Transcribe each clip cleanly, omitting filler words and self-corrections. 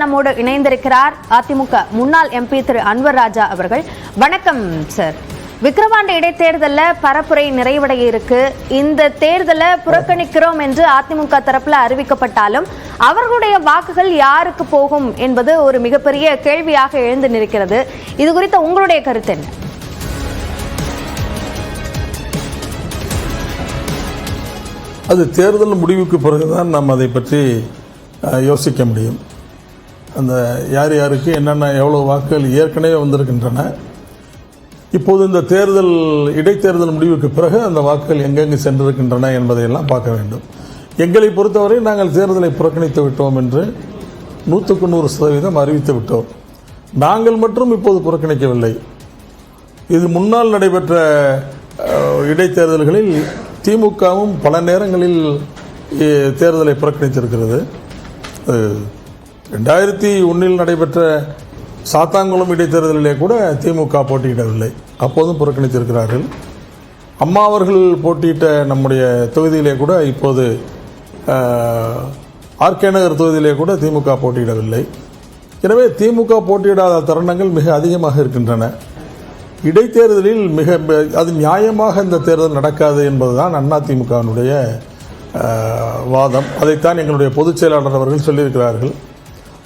நம்மோடு இணைந்திருக்கிறார் அதிமுக முன்னாள் எம்பி திரு அன்வர் ராஜா அவர்கள். வணக்கம் சார். விக்கிரவாண்டி இடைத்தேர்தலில் பரப்புரை நிறைவடைய இருக்கு. இந்த தேர்தலை புறக்கணிக்கிறோம் என்று அதிமுக தரப்புல அறிவிக்கப்பட்டாலும் அவர்களுடைய வாக்குகள் யாருக்கு போகும் என்பது ஒரு மிகப்பெரிய கேள்வியாக எழுந்து நிற்கிறது. இது குறித்த உங்களுடைய கருத்து என்ன? அது தேர்தல் முடிவுக்கு பிறகுதான் நாம் அதை பற்றி யோசிக்க முடியும். அந்த யார் யாருக்கு என்னென்ன எவ்வளோ வாக்குகள் ஏற்கனவே வந்திருக்கின்றன, இப்போது இந்த தேர்தல் இடைத்தேர்தல் முடிவுக்கு பிறகு அந்த வாக்குகள் எங்கெங்கு சென்றிருக்கின்றன என்பதையெல்லாம் பார்க்க வேண்டும். எங்களை பொறுத்தவரை நாங்கள் தேர்தலை புறக்கணித்து விட்டோம் என்று 100% அறிவித்து விட்டோம். நாங்கள் மட்டும் இப்போது புறக்கணிக்கவில்லை. இது முன்னால் நடைபெற்ற இடைத்தேர்தல்களில் திமுகவும் பல நேரங்களில் தேர்தலை புறக்கணித்திருக்கிறது. 2001 நடைபெற்ற சாத்தான்குளம் இடைத்தேர்தலிலே கூட திமுக போட்டியிடவில்லை, அப்போதும் புறக்கணித்திருக்கிறார்கள். அம்மா அவர்கள் போட்டியிட்ட நம்முடைய தொகுதியிலே கூட இப்போது ஆர்கே நகர் தொகுதியிலே கூட திமுக போட்டியிடவில்லை. எனவே திமுக போட்டியிடாத தருணங்கள் மிக அதிகமாக இருக்கின்றன. இடைத்தேர்தலில் அது நியாயமாக இந்த தேர்தல் நடக்காது என்பதுதான் அதிமுகவினுடைய வாதம். அதைத்தான் எங்களுடைய பொதுச் செயலாளர் அவர்கள் சொல்லியிருக்கிறார்கள்.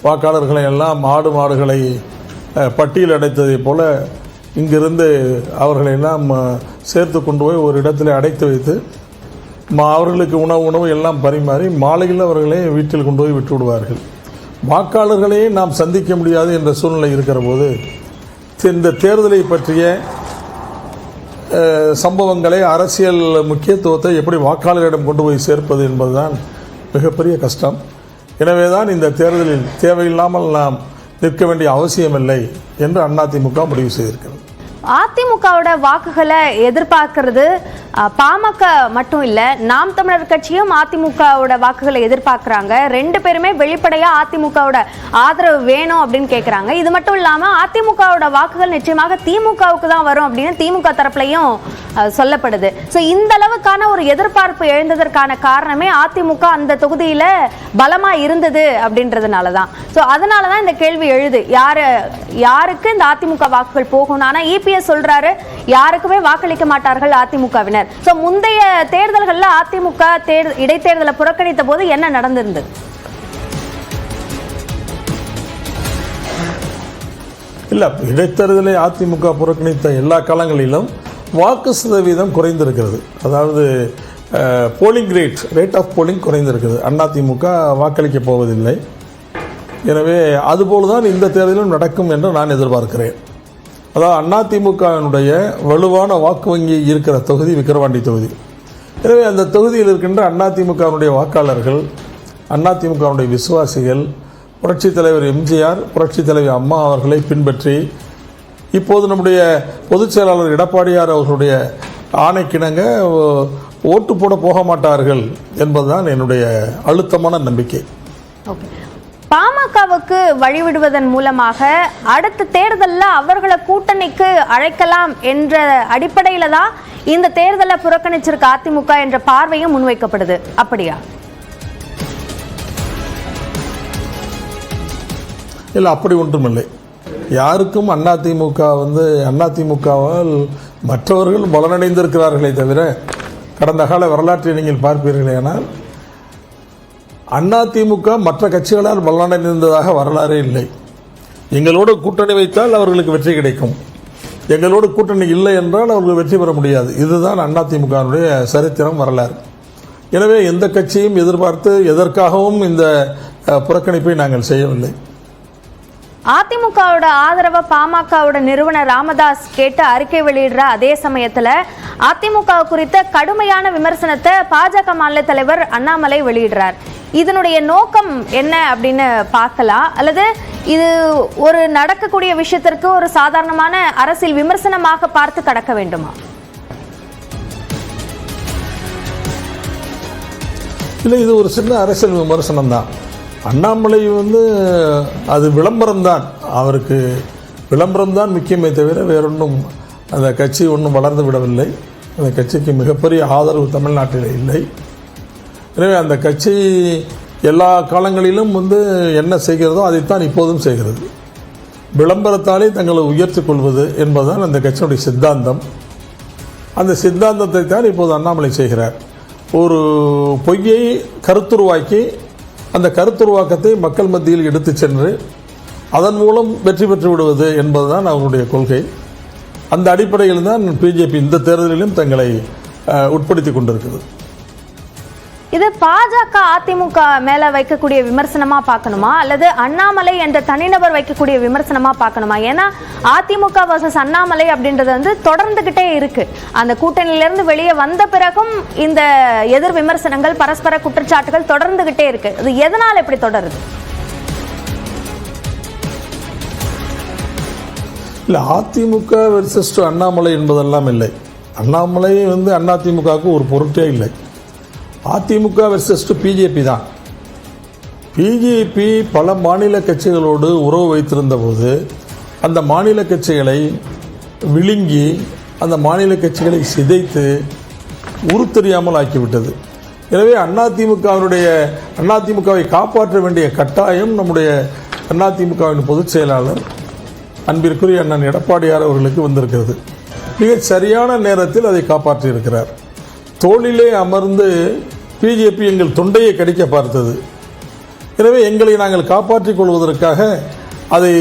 வாக்காளர்களை எல்லாம் மாடுகளை பட்டியல் அடைத்ததைப் போல இங்கிருந்து அவர்களை எல்லாம் சேர்த்து கொண்டு போய் ஒரு இடத்துல அடைத்து வைத்து அவர்களுக்கு உணவு எல்லாம் பரிமாறி மாலையில் அவர்களே வீட்டில் கொண்டு போய் விட்டு விடுவார்கள். வாக்காளர்களையே நாம் சந்திக்க முடியாது என்ற சூழ்நிலை இருக்கிற போது இந்த தேர்தலை பற்றிய சம்பவங்களை, அரசியல் முக்கியத்துவத்தை எப்படி வாக்காளர்களிடம் கொண்டு போய் சேர்ப்பது என்பதுதான் மிகப்பெரிய கஷ்டம். எனவேதான் இந்த தேர்தலில் தேவையில்லாமல் நாம் நிற்க வேண்டிய அவசியமில்லை என்று அதிமுக முடிவு செய்திருக்கிறது. அதிமுகவோட வாக்குகளை எதிர்பார்க்கிறது பாமக மட்டும் இல்ல, நாம் தமிழர் கட்சியும் அதிமுகவோட வாக்குகளை எதிர்பார்க்கிறாங்க. ரெண்டு பேருமே வெளிப்படையா அதிமுகவோட ஆதரவு வேணும் அப்படின்னு கேட்கிறாங்க. இது மட்டும் இல்லாம அதிமுகவோட வாக்குகள் நிச்சயமாக திமுகவுக்கு தான் வரும் அப்படின்னு திமுக தரப்புலையும் சொல்லப்படுது. ஸோ இந்த அளவுக்கான ஒரு எதிர்பார்ப்பு எழுந்ததற்கான காரணமே அதிமுக அந்த தொகுதியில பலமா இருந்தது அப்படின்றதுனாலதான். ஸோ அதனாலதான் இந்த கேள்வி எழுது, யாருக்கு இந்த அதிமுக வாக்குகள் போகும். ஆனா இபிஎஸ் சொல்றாரு யாருக்குமே வாக்களிக்க மாட்டார்கள் அதிமுகவினர். ஸோ முந்தைய தேர்தல்கள்ல அதிமுக இடைத்தேர்தலை புறக்கணித்த போது என்ன நடந்திருந்தது? இல்ல, இடைத்தேர்தலை அதிமுக புறக்கணித்த எல்லா காலங்களிலும் வாக்கு சதவீதம் குறைந்திருக்கிறது. அதாவது போலிங் ரேட் ஆஃப் போலிங் குறைந்திருக்கிறது. அதிமுக வாக்களிக்க போவதில்லை. எனவே அதுபோலதான் இந்த தேர்தலும் நடக்கும் என்று நான் எதிர்பார்க்கிறேன். அதாவது அதிமுகவினுடைய வலுவான வாக்கு வங்கி இருக்கிற தொகுதி விக்கிரவாண்டி தொகுதி. எனவே அந்த தொகுதியில் இருக்கின்ற அதிமுகவினுடைய வாக்காளர்கள், அதிமுகவினுடைய விசுவாசிகள் புரட்சித் தலைவர் எம்ஜிஆர், புரட்சித் தலைவர் அம்மா அவர்களை பின்பற்றி இப்போது நம்முடைய பொதுச் செயலாளர் எடப்பாடியார் அவர்களுடைய ஆணைக்கிணங்க ஓட்டு போட போக மாட்டார்கள் என்பதுதான் என்னுடைய அழுத்தமான நம்பிக்கை. பாமகவுக்கு வழிவிடுவதன் மூலமாக அடுத்த தேர்தலில் அவர்களை கூட்டணிக்கு அழைக்கலாம் என்ற அடிப்படையில தான் இந்த தேர்தலை புறக்கணிச்சிருக்க அதிமுக என்ற பார்வையும் முன்வைக்கப்படுது. அப்படியா? இல்லை, அப்படி ஒன்றுமில்லை. யாருக்கும் அதிமுக அதிமுகவால் மற்றவர்கள் பலனடைந்திருக்கிறார்களே தவிர, கடந்த கால வரலாற்றை நீங்கள் பார்ப்பீர்களேனால் அதிமுக மற்ற கட்சிகளால் பலனடைந்ததாக வரலாறே இல்லை. எங்களோடு கூட்டணி வைத்தால் அவர்களுக்கு வெற்றி கிடைக்கும், எங்களோடு கூட்டணி இல்லை என்றால் அவர்கள் வெற்றி பெற முடியாது. இதுதான் அதிமுகவினுடைய சரித்திரம், வரலாறு. எனவே எந்த கட்சியும் எதிர்பார்த்து எதற்காகவும் இந்த புறக்கணிப்பை நாங்கள் செய்யவில்லை. அதிமுகவோட ஆதரவை பாமகவோட நிறுவனர் ராமதாஸ் கேட்டு அறிக்கை வெளியிடுற அதே சமயத்துல அதிமுக குறித்த கடுமையான விமர்சனத்தை பாஜக மாநில தலைவர் அண்ணாமலை வெளியிடுறார். இதனுடைய நோக்கம் என்ன அப்படின்னு பார்க்கலாம், அல்லது இது ஒரு நடக்கக்கூடிய விஷயத்திற்கு ஒரு சாதாரணமான அரசியல் விமர்சனமாக பார்த்து கடக்க வேண்டுமா? இல்லை, இது ஒரு சின்ன அரசியல் விமர்சனம் தான். அண்ணாமலை அது விளம்பரம்தான், அவருக்கு விளம்பரம்தான் முக்கியமே தவிர வேறொன்றும் அந்த கட்சி ஒன்றும் வளர்ந்து விடவில்லை. அந்த கட்சிக்கு மிகப்பெரிய ஆதரவு தமிழ்நாட்டில் இல்லை. எனவே அந்த கட்சி எல்லா காலங்களிலும் என்ன செய்கிறதோ அதைத்தான் இப்போதும் செய்கிறது. விளம்பரத்தாலே தங்களை உயர்த்திக் கொள்வது என்பதுதான் அந்த கட்சியினுடைய சித்தாந்தம். அந்த சித்தாந்தத்தை தான் இப்போது அண்ணாமலை செய்கிறார். ஒரு பொய்யை கருத்துருவாக்கி அந்த கருத்துருவாக்கத்தை மக்கள் மத்தியில் எடுத்து சென்று அதன் மூலம் வெற்றி பெற்று விடுவது என்பதுதான் அவருடைய கொள்கை. அந்த அடிப்படையில் தான் பிஜேபி இந்த தேர்தலிலும் தங்களை உட்படுத்தி கொண்டிருக்கிறது. இது பாஜக அதிமுக மேல வைக்கக்கூடிய விமர்சனமா பார்க்கணுமா, அல்லது அண்ணாமலை என்ற தனிநபர் வைக்கக்கூடிய விமர்சனமா பார்க்கணுமா? ஏன்னா அதிமுக வர்சஸ் அண்ணாமலை அப்படின்றது தொடர்ந்துகிட்டே இருக்கு. அந்த கூட்டணியிலிருந்து வெளியே வந்த பிறகும் இந்த எதிர் விமர்சனங்கள், பரஸ்பர குற்றச்சாட்டுகள் தொடர்ந்துகிட்டே இருக்கு. அது எதனால் எப்படி தொடருது? இல்லை, அதிமுக வெர்சஸ் அண்ணாமலை என்பதெல்லாம் இல்லை. அண்ணாமலை அதிமுகவுக்கு ஒரு பொருட்டே இல்லை. அதிமுக வெர்சஸ் பிஜேபி தான். பிஜேபி பல மாநில கட்சிகளோடு உறவு வைத்திருந்த போது அந்த மாநில கட்சிகளை விழுங்கி அந்த மாநில கட்சிகளை சிதைத்து உருத்தெரியாமல் ஆக்கிவிட்டது. எனவே அதிமுகவை காப்பாற்ற வேண்டிய கட்டாயம் நம்முடைய அதிமுகவின் பொதுச் செயலாளர் அன்பிற்குரிய அண்ணன் எடப்பாடியார் அவர்களுக்கு வந்திருக்கிறது. மிக சரியான நேரத்தில் அதை காப்பாற்றியிருக்கிறார். தோளிலே அமர்ந்து பிஜேபி எங்கள் தொண்டையை கடிக்க பார்த்தது. எனவே எங்களை நாங்கள் காப்பாற்றிக் கொள்வதற்காக அதை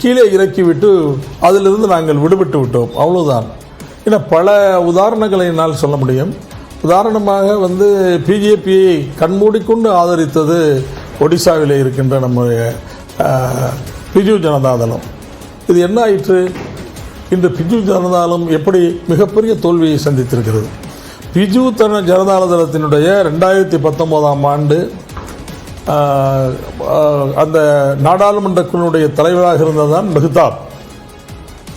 கீழே இறக்கிவிட்டு அதிலிருந்து நாங்கள் விடுபட்டு விட்டோம், அவ்வளவுதான். ஏன்னா பல உதாரணங்களை என்னால் சொல்ல முடியும். உதாரணமாக பிஜேபியை கண்மூடிக்கொண்டு ஆதரித்தது ஒடிசாவில் இருக்கின்ற நம்முடைய பிஜு ஜனதாதளம். இது என்ன ஆயிற்று? இன்று பிஜு ஜனதாதளம் எப்படி மிகப்பெரிய தோல்வியை சந்தித்திருக்கிறது. பிஜு ஜனதாதளத்தினுடைய 2019ஆம் ஆண்டு அந்த நாடாளுமன்ற குழுவுடைய தலைவராக இருந்ததுதான் மெஹ்தாப்.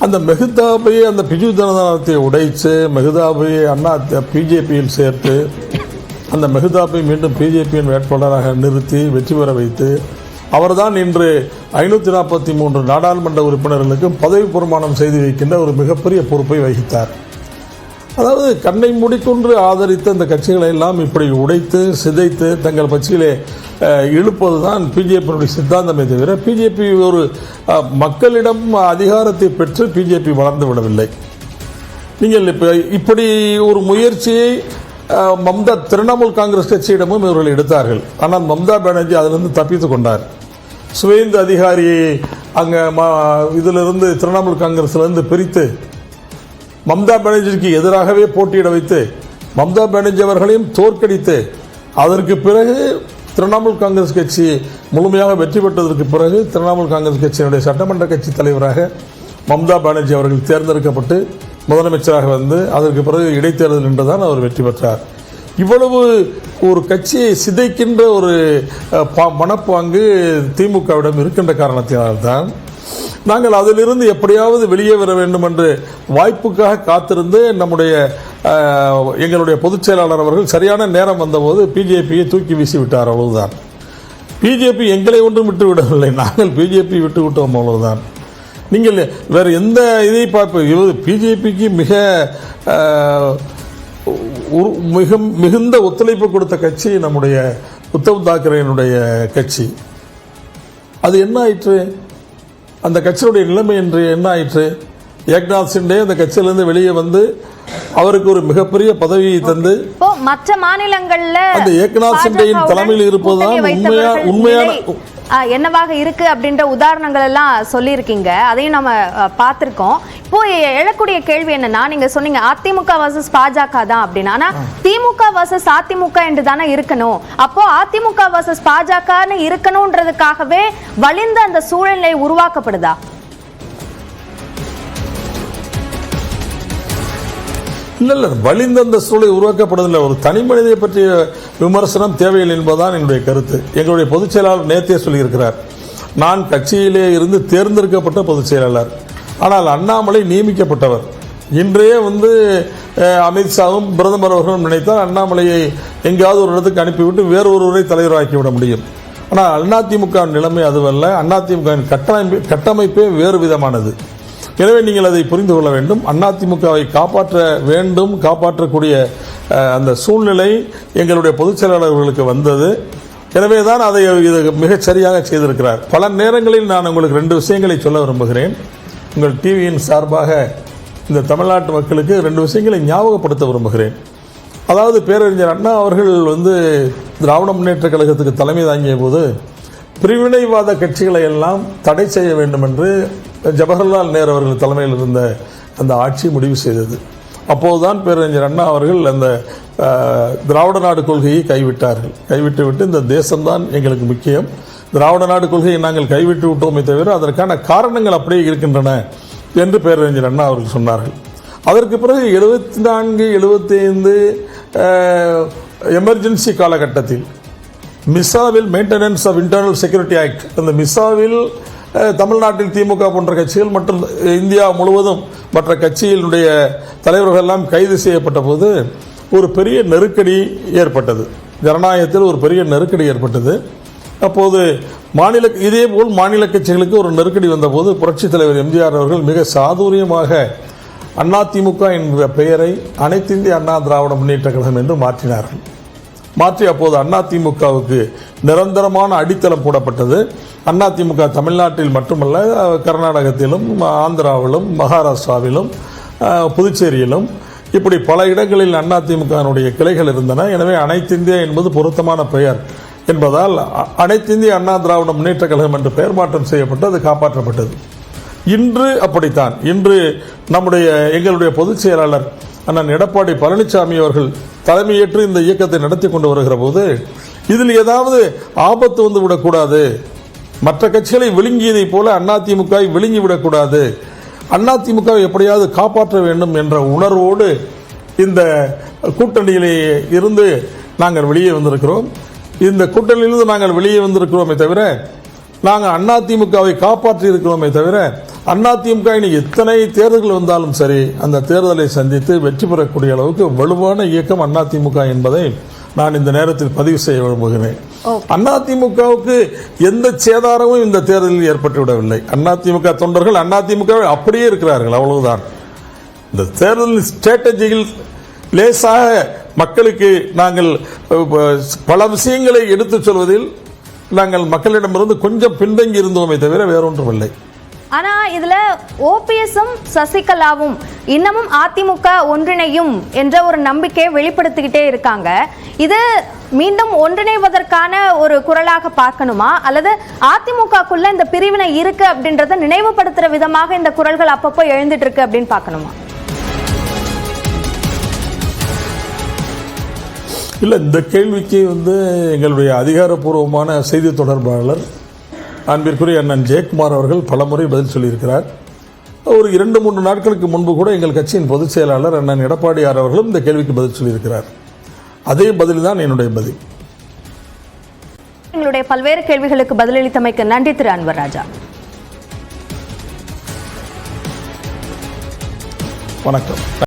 அந்த மெஹ்தாபை அந்த பிஜு ஜனதாதளத்தை உடைத்து மெஹ்தாபை பிஜேபியில் சேர்த்து அந்த மெஹ்தாபை மீண்டும் பிஜேபியின் வேட்பாளராக நிறுத்தி வெற்றி பெற வைத்து அவர்தான் இன்று 543 நாடாளுமன்ற உறுப்பினர்களுக்கு பதவி பிரமாணம் செய்து வைக்கின்ற ஒரு மிகப்பெரிய பொறுப்பை வகித்தார். அதாவது கண்ணை மூடிக்கொண்டு ஆதரித்த அந்த கட்சிகளை எல்லாம் இப்படி உடைத்து சிதைத்து தங்கள் கட்சியிலே இழுப்பது தான் பிஜேபியினுடைய சித்தாந்தமே தவிர பிஜேபி ஒரு மக்களிடம் அதிகாரத்தை பெற்று பிஜேபி வளர்ந்து விடவில்லை. நீங்கள் இப்படி ஒரு முயற்சியை திரிணாமுல் காங்கிரஸ் கட்சியிடமும் இவர்கள் எடுத்தார்கள். ஆனால் மம்தா பானர்ஜி அதிலிருந்து தப்பித்து கொண்டார். சுவேந்து அதிகாரியை அங்கே இதிலிருந்து திரிணாமுல் காங்கிரஸிலிருந்து பிரித்து மம்தா பானர்ஜிக்கு எதிராகவே போட்டியிட வைத்து மம்தா பானர்ஜி அவர்களையும் தோற்கடித்து அதற்கு பிறகு திரிணாமுல் காங்கிரஸ் கட்சி முழுமையாக வெற்றி பெற்றதற்கு பிறகு திரிணாமுல் காங்கிரஸ் கட்சியினுடைய சட்டமன்ற கட்சி தலைவராக மம்தா பானர்ஜி அவர்கள் தேர்ந்தெடுக்கப்பட்டு முதலமைச்சராக அதற்கு பிறகு இடைத்தேர்தல் நின்றுதான் அவர் வெற்றி பெற்றார். இவ்வளவு ஒரு கட்சியை சிதைக்கின்ற ஒரு மனப்பாங்கு திமுகவிடம் இருக்கின்ற காரணத்தினால்தான் நாங்கள் அதிலிருந்து எப்படியாவது வெளியே வர வேண்டும் என்று வாய்ப்புக்காக காத்திருந்து எங்களுடைய பொதுச் செயலாளர் அவர்கள் சரியான நேரம் வந்தபோது பிஜேபியை தூக்கி வீசிவிட்டார், அவ்வளவுதான். பிஜேபி எங்களை ஒன்றும் விட்டு விடவில்லை, நாங்கள் பிஜேபி விட்டு விட்டோம், அவ்வளவுதான். நீங்கள் வேறு எந்த இதை பார்ப்ப பிஜேபிக்கு மிகுந்த ஒத்துழைப்பு கொடுத்த கட்சி நம்முடைய உத்தவ் தாக்கரேனுடைய கட்சி. அது என்ன ஆயிற்று? அந்த கட்சியினுடைய நிலைமை என்று என்ன ஆயிற்று? ஏக்நாத் சிண்டே அந்த கட்சியிலிருந்து வெளியே அவருக்கு ஒரு மிகப்பெரிய பதவியை தந்து மற்ற மாநிலங்கள்ல அந்த ஏக்நாத் சிண்டேயின் தலைமையில் இருப்பதுதான் உண்மையான என்னவாக இருக்கு அப்படின்ற உதாரணங்கள் எல்லாம் சொல்லியிருக்கீங்க. அதையும் நம்ம பார்த்திருக்கோம். இப்போ எழக்கூடிய கேள்வி என்னன்னா, நீங்க சொன்னீங்க அதிமுக வர்சஸ் பாஜக தான் அப்படின்னு. ஆனா திமுக வர்சஸ் அதிமுக என்று தானே இருக்கணும். அப்போ அதிமுக வர்சஸ் பாஜகன்னு இருக்கணும்ன்றதுக்காகவே வலிந்த அந்த சூழ்நிலை உருவாக்கப்படுதா? இல்லை, வலிந்த அந்த சூழலை உருவாக்கப்படுவதில்லை. ஒரு தனி மனிதனை பற்றிய விமர்சனம் தேவையில்லை என்பதுதான் என்னுடைய கருத்து. எங்களுடைய பொதுச் செயலாளர் நேற்றே சொல்லியிருக்கிறார், நான் கட்சியிலே இருந்து தேர்ந்தெடுக்கப்பட்ட பொதுச் செயலாளர், ஆனால் அண்ணாமலை நியமிக்கப்பட்டவர். இன்றையே அமித்ஷாவும் பிரதமர் அவர்களும் நினைத்தால் அண்ணாமலையை எங்கேயாவது ஒரு இடத்துக்கு அனுப்பிவிட்டு வேறு ஒருவரை தலைவராக்கிவிட முடியும். ஆனால் அதிமுக நிலைமை அதுவல்ல. அதிமுகவின் கட்டமைப்பே வேறு விதமானது. எனவே நீங்கள் அதை புரிந்து கொள்ள வேண்டும். அதிமுகவை காப்பாற்ற வேண்டும், காப்பாற்றக்கூடிய அந்த சூழ்நிலை எங்களுடைய பொதுச் செயலாளர்களுக்கு வந்தது. எனவே தான் அதை இது மிகச் சரியாக செய்திருக்கிறார். பல நேரங்களில் நான் உங்களுக்கு 2 விஷயங்களை சொல்ல விரும்புகிறேன். உங்கள் டிவியின் சார்பாக இந்த தமிழ்நாட்டு மக்களுக்கு 2 விஷயங்களை ஞாபகப்படுத்த விரும்புகிறேன். அதாவது பேரறிஞர் அண்ணா அவர்கள் திராவிட முன்னேற்ற கழகத்துக்கு தலைமை தாங்கிய போது பிரிவினைவாத கட்சிகளை எல்லாம் தடை செய்ய வேண்டும் என்று ஜவஹர்லால் நேரு அவர்கள் தலைமையில் இருந்த அந்த ஆட்சி முடிவு செய்தது. அப்போதுதான் பேரறிஞர் அண்ணா அவர்கள் அந்த திராவிட நாடு கொள்கையை கைவிட்டார்கள். கைவிட்டு இந்த தேசம்தான் எங்களுக்கு முக்கியம், திராவிட நாடு கொள்கையை நாங்கள் கைவிட்டு விட்டோமே தவிர அதற்கான காரணங்கள் அப்படியே இருக்கின்றன என்று பேரறிஞர் அண்ணா அவர்கள் சொன்னார்கள். அதற்கு பிறகு 74, 75 எமர்ஜென்சி காலகட்டத்தில் மிசாவில் maintenance of internal security act, அந்த மிசாவில் தமிழ்நாட்டில் திமுக போன்ற கட்சிகள் மற்றும் இந்தியா முழுவதும் மற்ற கட்சியினுடைய தலைவர்கள் எல்லாம் கைது செய்யப்பட்ட போது ஒரு பெரிய நெருக்கடி ஏற்பட்டது. ஜனநாயகத்தில் ஒரு பெரிய நெருக்கடி ஏற்பட்டது. அப்போது இதேபோல் மாநில கட்சிகளுக்கு ஒரு நெருக்கடி வந்தபோது புரட்சித் தலைவர் எம்ஜிஆர் அவர்கள் மிக சாதுரியமாக அதிமுக என்ற பெயரை அனைத்து இந்திய அண்ணா திராவிட முன்னேற்ற கழகம் என்று மாற்றினார்கள். மாற்றி அப்போது அதிமுகவுக்கு நிரந்தரமான அடித்தளம் போடப்பட்டது. அதிமுக தமிழ்நாட்டில் மட்டுமல்ல, கர்நாடகத்திலும், ஆந்திராவிலும், மகாராஷ்டிராவிலும், புதுச்சேரியிலும் இப்படி பல இடங்களில் அதிமுகவினுடைய கிளைகள் இருந்தன. எனவே அனைத்து இந்தியா என்பது பொருத்தமான பெயர் என்பதால் அனைத்து இந்திய அண்ணா திராவிட முன்னேற்ற கழகம் என்று பெயர் மாற்றம் செய்யப்பட்டு அது காப்பாற்றப்பட்டது. இன்று அப்படித்தான். இன்று எங்களுடைய பொதுச் செயலாளர் அண்ணன் எடப்பாடி பழனிசாமி அவர்கள் தலைமையேற்று இந்த இயக்கத்தை நடத்தி கொண்டு வருகிற போது இதில் ஏதாவது ஆபத்து வந்து விடக்கூடாது, மற்ற கட்சிகளை விழுங்கியதை போல அதிமுகவை விழுங்கிவிடக்கூடாது, அதிமுகவை எப்படியாவது காப்பாற்ற வேண்டும் என்ற உணர்வோடு இந்த கூட்டணியிலே இருந்து நாங்கள் வெளியே வந்திருக்கிறோம். இந்த கூட்டணியிலிருந்து நாங்கள் வெளியே வந்திருக்கிறோமே தவிர நாங்கள் அதிமுகவை காப்பாற்றி இருக்கிறோமே தவிர அதிமுக இனி எத்தனை தேர்தல்கள் வந்தாலும் சரி அந்த தேர்தலை சந்தித்து வெற்றி பெறக்கூடிய அளவுக்கு வலுவான இயக்கம் அதிமுக என்பதை நான் இந்த நேரத்தில் பதிவு செய்ய விரும்புகிறேன். அதிமுகவுக்கு எந்த சேதாரமும் இந்த தேர்தலில் ஏற்பட்டுவிடவில்லை. அதிமுக தொண்டர்கள் அதிமுகவை அப்படியே இருக்கிறார்கள், அவ்வளவுதான். இந்த தேர்தலின் ஸ்ட்ராட்டஜியில் லேசாக மக்களுக்கு நாங்கள் பல விஷயங்களை எடுத்துச் சொல்வதில் நாங்கள் மக்களிடமிருந்து கொஞ்சம் பின்தங்கி இருந்தோமே தவிர வேறொன்றும் இல்லை. ஆனா இதுல ஓபிஎஸும் சசிகலாவும் இன்னமும் அதிமுக ஒன்றிணையும் என்ற ஒரு நம்பிக்கையை வெளிப்படுத்திக்கிட்டே இருக்காங்க. இது மீண்டும் ஒன்றிணைவதற்கான ஒரு குரலாக பார்க்கணுமா, அல்லது அதிமுகக்குள்ள இந்த பிரிவினை இருக்கு அப்படின்றத நினைவுபடுத்துற விதமாக இந்த குரல்கள் அப்பப்போ எழுந்துட்டு இருக்கு அப்படின்னு பார்க்கணுமா? இல்லை, இந்த கேள்விக்கு எங்களுடைய அதிகாரப்பூர்வமான செய்தி தொடர்பாளர் அன்பிற்குரிய அண்ணன் ஜெயக்குமார் அவர்கள் பலமுறை பதில் சொல்லியிருக்கிறார். ஒரு 2-3 நாட்களுக்கு முன்பு கூட எங்கள் கட்சியின் பொதுச் செயலாளர் அண்ணன் எடப்பாடியார் அவர்களும் இந்த கேள்விக்கு பதில் சொல்லியிருக்கிறார். அதே பதில் தான் என்னுடைய பதில். எங்களுடைய பல்வேறு கேள்விகளுக்கு பதிலளித்தமைக்கு நன்றி திரு அன்வர் ராஜா. வணக்கம்.